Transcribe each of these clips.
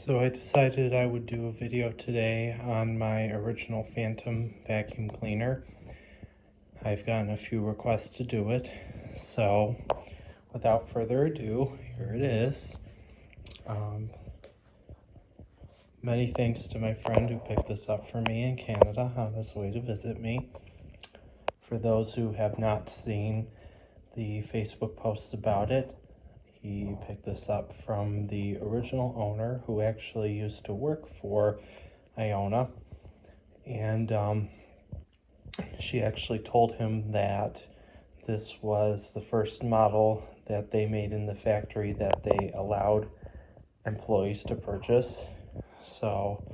So I decided I would do a video today on my original Fantom vacuum cleaner. I've gotten a few requests to do it, so without further ado, here it is. Many thanks to my friend who picked this up for me in Canada on his way to visit me. For those who have not seen the Facebook post about it, he picked this up from the original owner who actually used to work for Iona, and she actually told him that this was the first model that they made in the factory that they allowed employees to purchase. So,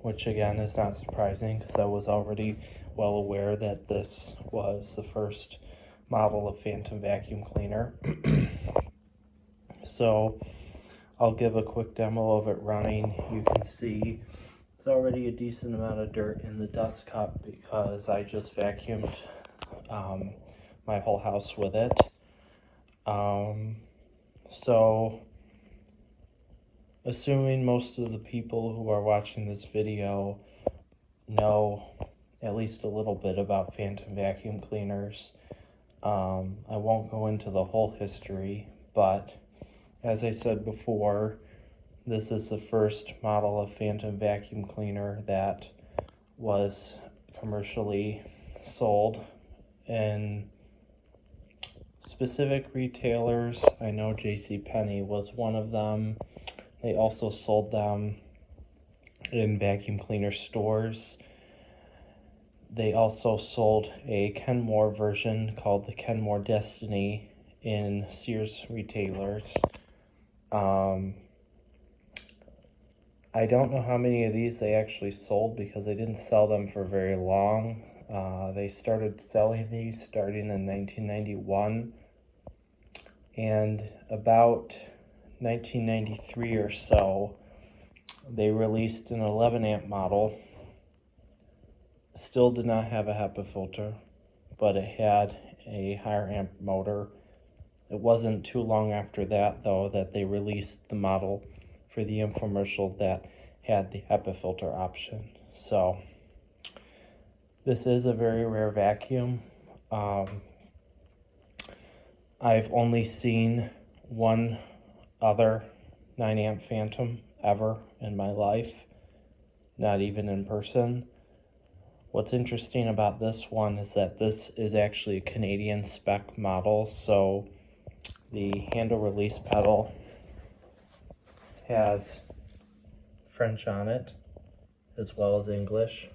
which again is not surprising because I was already well aware that this was the first model of Fantom vacuum cleaner. So I'll give a quick demo of it running. You can see it's already a decent amount of dirt in the dust cup because I just vacuumed my whole house with it. So assuming most of the people who are watching this video know at least a little bit about Fantom vacuum cleaners, I won't go into the whole history, but as I said before, this is the first model of Fantom vacuum cleaner that was commercially sold in specific retailers. I know JCPenney was one of them. They also sold them in vacuum cleaner stores. They also sold a Kenmore version called the Kenmore Destiny in Sears retailers. I don't know how many of these they actually sold because they didn't sell them for very long. They started selling these starting in 1991, and about 1993 or so, they released an 11 amp model. Still did not have a HEPA filter, but it had a higher amp motor. It wasn't too long after that, though, that they released the model for the infomercial that had the HEPA filter option. So this is a very rare vacuum. I've only seen one other 9 amp Fantom ever in my life, not even in person. What's interesting about this one is that this is actually a Canadian spec model, so the handle release pedal has French on it as well as English.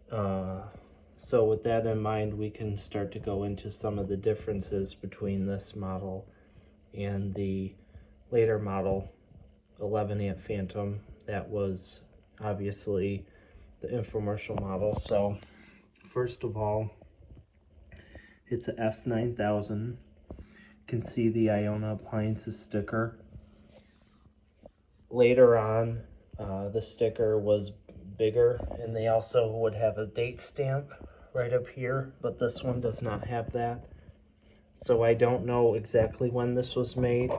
So with that in mind, we can start to go into some of the differences between this model and the later model 11 amp Fantom that was obviously the infomercial model. So first of all, it's a F9000. You can see the Iona Appliances sticker. Later on, the sticker was bigger, and they also would have a date stamp right up here, but this one does not have that. So I don't know exactly when this was made,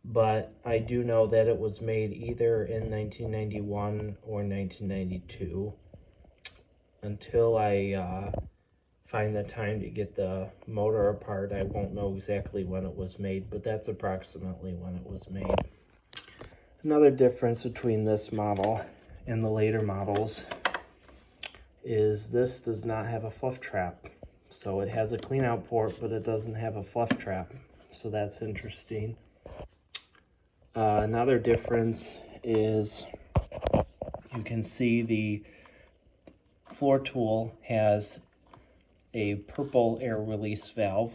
but I do know that it was made either in 1991 or 1992. Until I find the time to get the motor apart, I won't know exactly when it was made, but that's approximately when it was made. Another difference between this model and the later models is this does not have a fluff trap. So it has a clean out port, but it doesn't have a fluff trap. So that's interesting. Another difference is you can see the floor tool has a purple air release valve.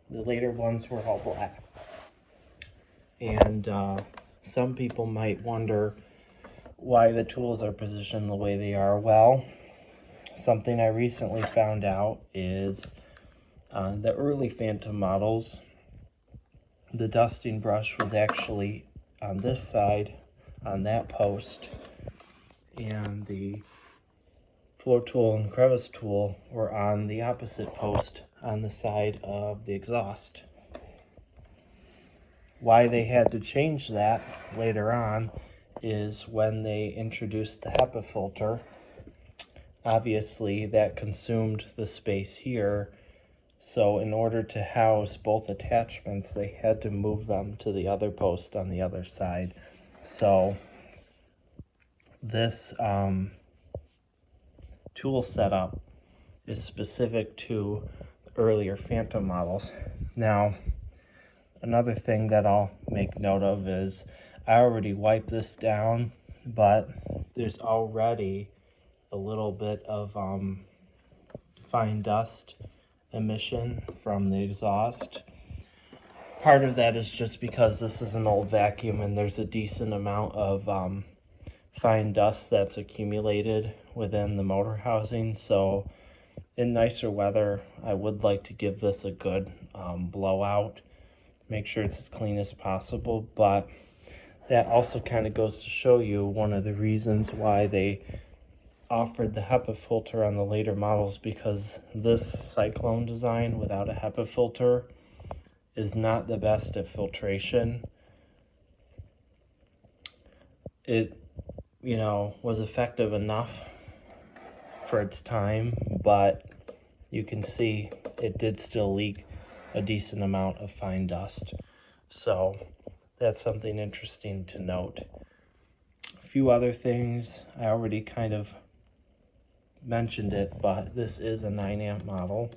The later ones were all black. And some people might wonder why the tools are positioned the way they are. Well, something I recently found out is the early Fantom models, the dusting brush was actually on this side, on that post, and the floor tool and crevice tool were on the opposite post on the side of the exhaust. Why they had to change that later on is when they introduced the HEPA filter. Obviously, that consumed the space here. So in order to house both attachments, they had to move them to the other post on the other side. So this tool setup is specific to earlier Fantom models. Now, another thing that I'll make note of is I already wiped this down, but there's already a little bit of fine dust emission from the exhaust. Part of that is just because this is an old vacuum and there's a decent amount of fine dust that's accumulated within the motor housing. So in nicer weather, I would like to give this a good blowout, make sure it's as clean as possible. But that also kind of goes to show you one of the reasons why they offered the HEPA filter on the later models, because this Cyclone design without a HEPA filter is not the best at filtration. It, was effective enough for its time, but you can see it did still leak a decent amount of fine dust. So that's something interesting to note. A few other things, I already kind of mentioned it, but this is a 9 amp model.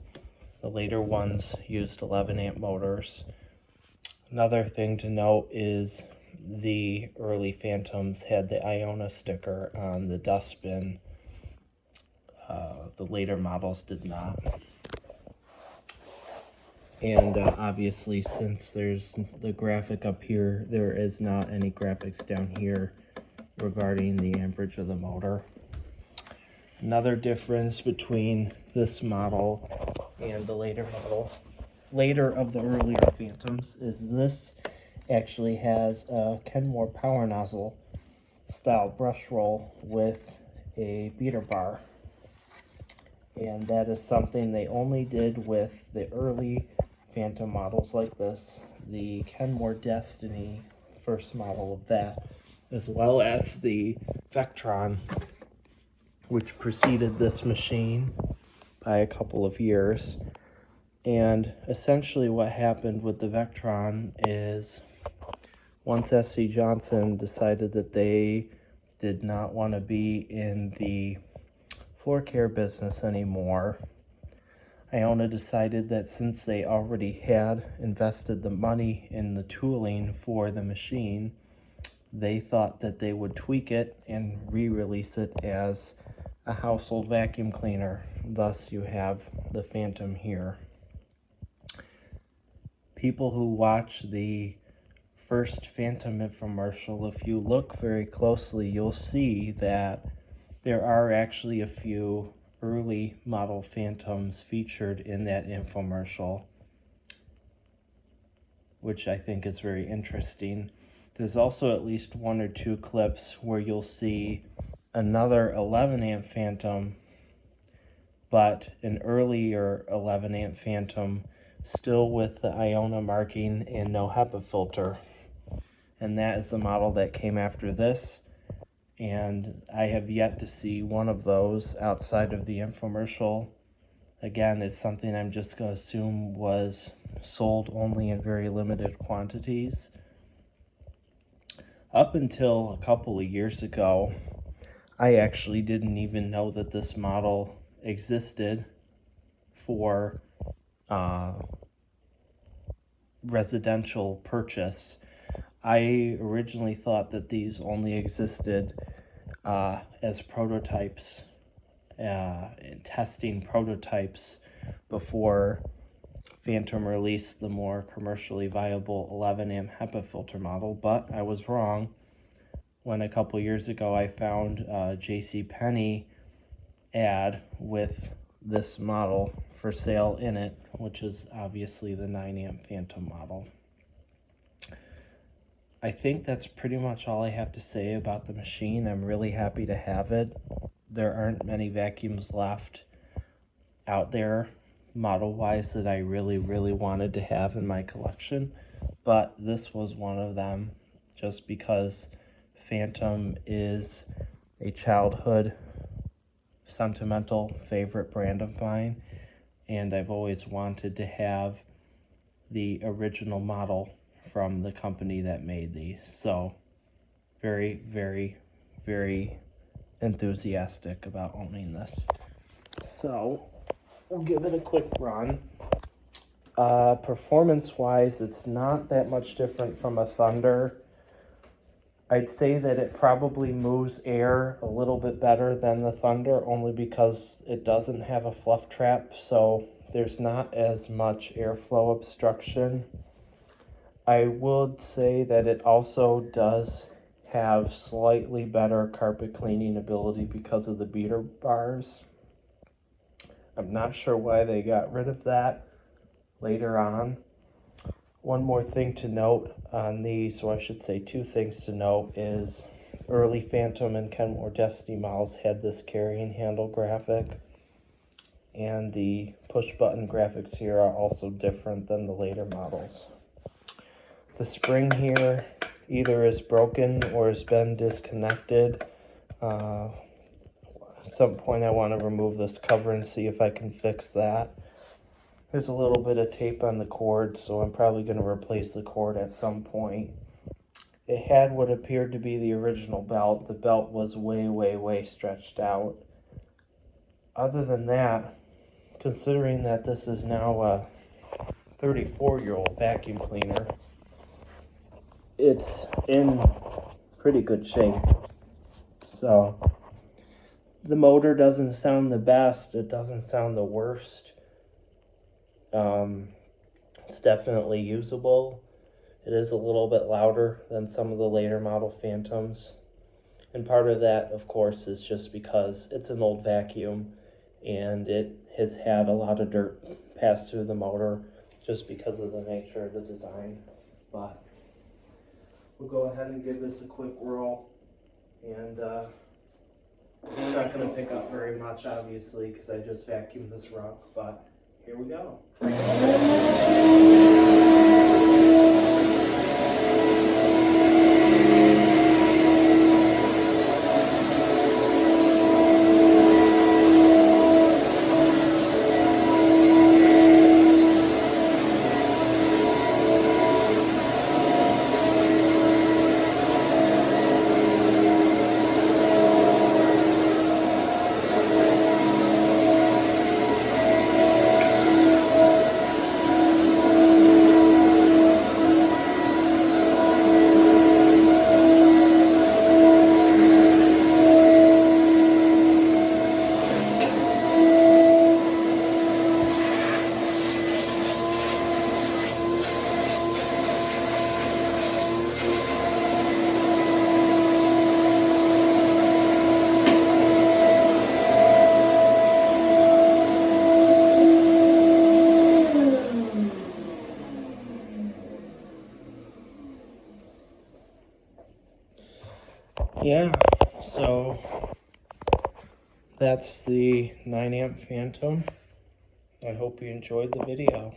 The later ones used 11 amp motors. Another thing to note is the early Fantoms had the Iona sticker on the dustbin. The later models did not. And obviously, since there's the graphic up here, there is not any graphics down here regarding the amperage of the motor. Another difference between this model and the later of the earlier Fantoms is this actually has a Kenmore power nozzle style brush roll with a beater bar. And that is something they only did with the early Fantom models like this. The Kenmore Destiny, first model of that, as well as the Vectron, which preceded this machine by a couple of years. And essentially what happened with the Vectron is once SC Johnson decided that they did not want to be in the floor care business anymore, Iona decided that since they already had invested the money in the tooling for the machine, they thought that they would tweak it and re-release it as a household vacuum cleaner. Thus you have the Fantom here. People who watch the first Fantom infomercial, if you look very closely, you'll see that there are actually a few early model Fantoms featured in that infomercial, which I think is very interesting. There's also at least one or two clips where you'll see another 11 amp Fantom, but an earlier 11 amp Fantom still with the Iona marking and no HEPA filter. And that is the model that came after this. And I have yet to see one of those outside of the infomercial. Again, it's something I'm just going to assume was sold only in very limited quantities. Up until a couple of years ago, I actually didn't even know that this model existed for residential purchase. I originally thought that these only existed as prototypes, testing prototypes before Fantom released the more commercially viable 11 amp HEPA filter model, but I was wrong when a couple years ago I found a JCPenney ad with this model for sale in it, which is obviously the 9 amp Fantom model. I think that's pretty much all I have to say about the machine. I'm really happy to have it. There aren't many vacuums left out there model-wise that I really wanted to have in my collection. but this was one of them, just because Fantom is a childhood sentimental favorite brand of mine, and I've always wanted to have the original model from the company that made these. So very, very, very enthusiastic about owning this. So we'll give it a quick run. Performance wise, it's not that much different from a Thunder. I'd say that it probably moves air a little bit better than the Thunder, only because it doesn't have a fluff trap, so there's not as much airflow obstruction. I would say that it also does have slightly better carpet cleaning ability because of the beater bars. I'm not sure why they got rid of that later on. One more thing to note on these, or I should say two things to note, is early Fantom and Kenmore Destiny models had this carrying handle graphic, and the push button graphics here are also different than the later models. The spring here either is broken or has been disconnected. At some point I want to remove this cover and see if I can fix that. There's a little bit of tape on the cord, so I'm probably going to replace the cord at some point. It had what appeared to be the original belt. The belt was way, way, way stretched out. Other than that, considering that this is now a 34-year-old vacuum cleaner, it's in pretty good shape. So the motor doesn't sound the best, it doesn't sound the worst. It's definitely usable. It is a little bit louder than some of the later model Fantoms, and part of that, of course, is just because it's an old vacuum and it has had a lot of dirt pass through the motor just because of the nature of the design. But we'll go ahead and give this a quick roll, and it's not going to pick up very much, obviously, because I just vacuumed this rug, but here we go. Yeah, so that's the 9 amp Fantom. I hope you enjoyed the video.